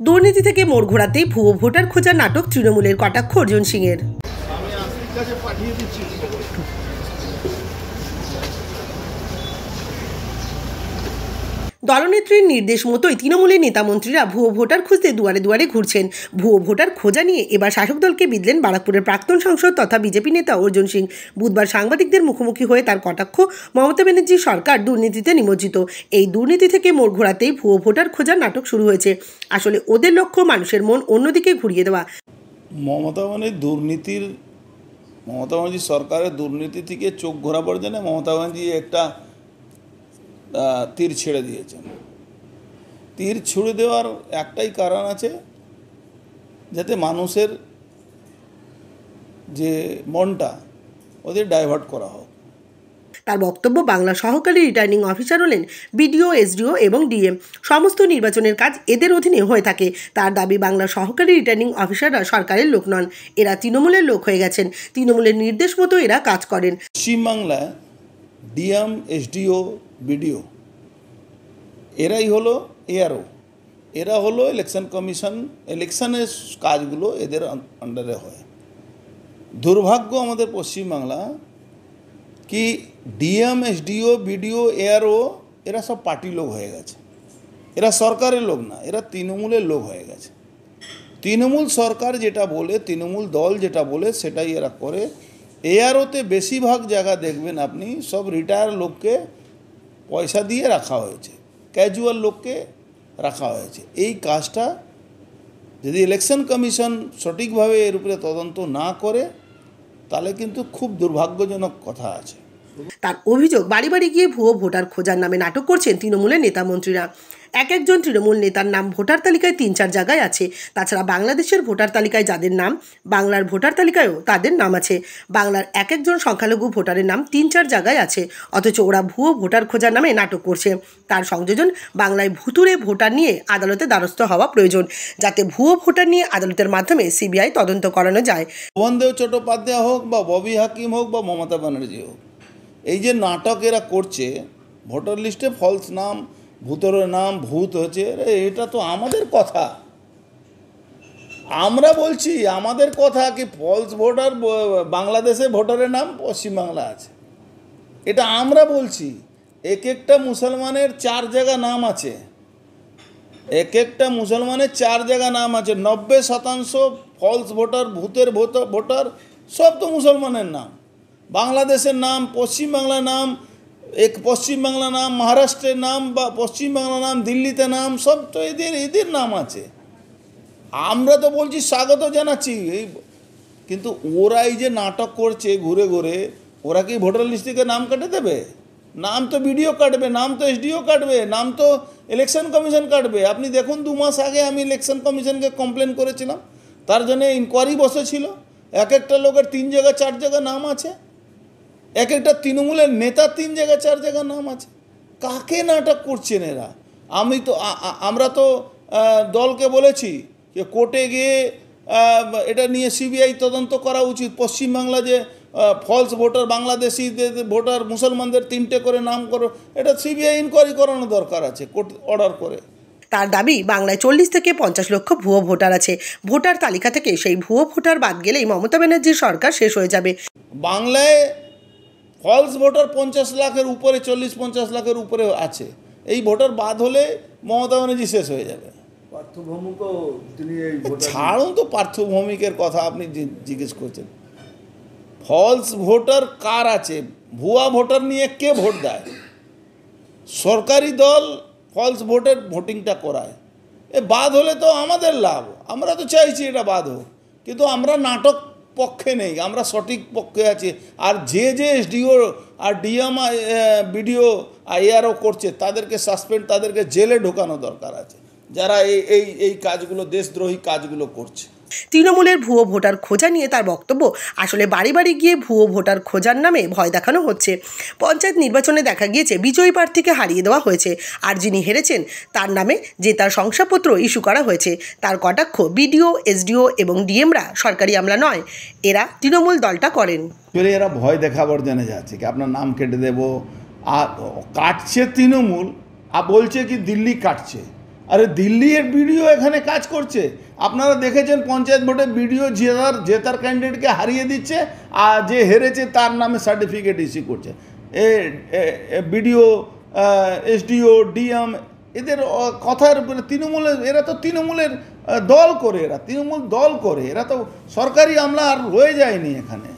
দুর্নীতি থেকে মোড় ঘোরাতেই ভুয়ো ভোটার খোঁজার নাটক তৃণমূলের কটাক্ষ অর্জুন সিংয়ের। দলনেত্রীর নির্দেশ মতোই তৃণমূলের নেতামন্ত্রীরা ভুয়ো ভোটার খুঁজতে দুয়ারে দুয়ারে ঘুরছেন। ভুয়ো ভোটার খোঁজা নিয়ে এবার শাসক দলকে বিঁধলেন বারাকপুরের প্রাক্তন সাংসদ তথা বিজেপি নেতা অর্জুন সিং। বুধবার সাংবাদিকদের মুখোমুখি হয়ে তার কটাক্ষ, মমতা ব্যানার্জির সরকার দুর্নীতিতে নিমজ্জিত। এই দুর্নীতি থেকে মোড় ঘোরাতেই ভুয়ো ভোটার খোঁজার নাটক শুরু হয়েছে। আসলে ওদের লক্ষ্য মানুষের মন অন্যদিকে ঘুরিয়ে দেওয়া। মমতা ব্যানার্জি সরকারের দুর্নীতি থেকে চোখ ঘোরাবার জন্য মমতা ব্যানার্জি একটা তীর ছেড়ে দিয়েছেন। তীর ছুড়ে দেওয়ার একটাই কারণ আছে, যাতে মানুষের যে মনটা ওদের ডাইভার্ট করা হোক। তার বক্তব্য, বাংলা সহকারী রিটার্নিং অফিসার হলেন বিডিও, এসডিও এবং ডিএম। সমস্ত নির্বাচনের কাজ এদের অধীনে হয়ে থাকে। তার দাবি, বাংলা সহকারী রিটার্নিং অফিসাররা সরকারের লোক নন, এরা তৃণমূলের লোক হয়ে গেছেন। তৃণমূলের নির্দেশ মতো এরা কাজ করেন। পশ্চিমবাংলায় ডিএম, এসডিও, বিডিও এরাই হলো এআরও, এরা হলো ইলেকশন কমিশন। ইলেকশনের কাজগুলো এদের আন্ডারে হয়। দুর্ভাগ্য আমাদের পশ্চিমবাংলা কি ডিএম, এসডিও, বিডিও, এআরও এরা সব পার্টি লোক হয়ে গেছে। এরা সরকারের লোক না, এরা তৃণমূলের লোক হয়ে গেছে। তৃণমূল সরকার যেটা বলে, তৃণমূল দল যেটা বলে সেটাই এরা করে। এআরওতে বেশিরভাগ জায়গা দেখবেন আপনি সব রিটায়ার লোককে পয়সা দিয়ে রাখা হয়েছে, ক্যাজুয়াল লোককে রাখা হয়েছে। এই কাজটা যদি ইলেকশন কমিশন সঠিকভাবে এর উপরে তদন্ত না করে তাহলে কিন্তু খুব দুর্ভাগ্যজনক কথা আছে। তার অভিযোগ, বাড়ি বাড়ি গিয়ে ভুয়ো ভোটার খোঁজার নামে নাটক করছেন তৃণমূলের নেতা মন্ত্রীরা। এক একজন তৃণমূল নেতার নাম ভোটার তালিকায় ৩-৪ জায়গায় আছে। তাছাড়া বাংলাদেশের ভোটার তালিকায় যাদের নাম, বাংলার ভোটার তালিকায়ও তাদের নাম আছে। বাংলার এক একজন সংখ্যালঘু ভোটারের নাম ৩-৪ জায়গায় আছে, অথচ ওরা ভুয়ো ভোটার খোঁজার নামে নাটক করছে। তার সংযোজন, বাংলায় ভুতুরে ভোটার নিয়ে আদালতে দ্বারস্থ হওয়া প্রয়োজন, যাতে ভুয়ো ভোটার নিয়ে আদালতের মাধ্যমে সিবিআই তদন্ত করানো যায়। বন্দেও চট্টোপাধ্যায় হোক বা ববি হাকিম হোক বা মমতা ব্যানার্জি হোক, এই যে নাটক এরা করছে, ভোটার লিস্টে ফলস নাম, ভূতের নাম, ভূত হচ্ছে, এটা তো আমাদের কথা। আমরা বলছি আমাদের কথা কি ফলস ভোটার বাংলাদেশে ভোটারের নাম পশ্চিমবাংলা আছে, এটা আমরা বলছি। এক একটা মুসলমানের 4 জায়গা নাম আছে, এক একটা মুসলমানের 4 জায়গা নাম আছে। 90% ফলস ভোটার, ভূতের ভোটার সব তো মুসলমানের নাম। বাংলাদেশের নাম, পশ্চিমবাংলার নাম, পশ্চিমবাংলা নাম, মহারাষ্ট্রের নাম বা পশ্চিমবাংলা নাম, দিল্লিতে নাম, সব তো এদের নাম আছে। আমরা তো বলছি স্বাগত জানাচ্ছি, কিন্তু ওরা এই যে নাটক করছে ঘুরে ঘুরে, ওরা কি ভোটার লিস্ট থেকে নাম কেটে দেবে? নাম তো বিডিও কাটবে, নাম তো এসডিও কাটবে, নাম তো ইলেকশন কমিশন কাটবে। আপনি দেখুন 2 মাস আগে আমি ইলেকশন কমিশনকে কমপ্লেন করেছিলাম, তার জন্য ইনকোয়ারি বসেছিল। এক একটা লোকের 3 জায়গা 4 জায়গা নাম আছে, এক একটা তৃণমূলের নেতা 3 জায়গা 4 জায়গা নাম আছে। কাকে নাটক করছেন এরা? আমরা তো দলকে বলেছি যে কোর্টে গিয়ে এটা নিয়ে সিবিআই তদন্ত করা উচিত। পশ্চিমবাংলা যে ফলস ভোটার, বাংলাদেশি ভোটার, মুসলমানদের 3টে করে নাম করো, এটা সিবিআই ইনকোয়ারি করানো দরকার আছে, কোর্ট অর্ডার করে। তার দাবি, বাংলায় 40 থেকে 50 লক্ষ ভুয়ো ভোটার আছে। ভোটার তালিকা থেকে সেই ভুয়ো ভোটার বাদ গেলেই মমতা ব্যানার্জির সরকার শেষ হয়ে যাবে। বাংলায় ফলস ভোটার 50 লাখের উপরে, 40-50 লাখের উপরে আছে। এই ভোটার বাদ হলে মমতা ব্যানার্জি শেষ হয়ে যাবে। ছাড়ুন তো পার্থভৌমিকের কথা, আপনি জিজ্ঞেস করছেন। ফলস ভোটার কার আছে? ভুয়া ভোটার নিয়ে কে ভোট দেয়? সরকারি দল ফলস ভোটের ভোটিংটা করায়। বাদ হলে তো আমাদের লাভ, আমরা তো চাইছি এটা বাদ হোক, কিন্তু আমরা নাটক পক্ষে নেই, আমরা সঠিক পক্ষে আছি। আর যে এসডিও আর ডিএম, বিডিও, এআরও করছে তাদেরকে সাসপেন্ড, তাদেরকে জেলে ঢোকানো দরকার আছে, যারা এই কাজগুলো, দেশদ্রোহী কাজগুলো করছে। তৃণমূলের ভুয়ো ভোটার খোঁজা নিয়ে তার বক্তব্য, আসলে বাড়ি বাড়ি গিয়ে ভুয়ো ভোটার খোঁজার নামে ভয় দেখানো হচ্ছে। পঞ্চায়েত নির্বাচনে দেখা গিয়েছে বিজয়ী প্রার্থীকে হারিয়ে দেওয়া হয়েছে, আর যিনি হেরেছেন তার নামে তার শংসাপত্র ইস্যু করা হয়েছে। তার কটাক্ষ, বিডিও, এসডিও এবং ডিএমরা সরকারি আমলা নয়, এরা তৃণমূল দলটা করেন। এরা ভয় দেখাবার জন্য যাচ্ছে কি আপনার নাম কেটে দেবো, আর কাটছে তৃণমূল, আর বলছে কি দিল্লি কাটছে। আরে দিল্লির বিডিও এখানে কাজ করছে। আপনারা দেখেছেন পঞ্চায়েত ভোটে বিডিও জেতার ক্যান্ডিডেটকে হারিয়ে দিচ্ছে, আর যে হেরেছে তার নামে সার্টিফিকেট ইস্যু করছে। বিডিও, এসডিও, ডিএম, এদের কথার উপরে তৃণমূলের, এরা তো তৃণমূলের দল করে, এরা তৃণমূল দল করে, এরা তো সরকারি আমলা আর রয়ে যায়নি এখানে।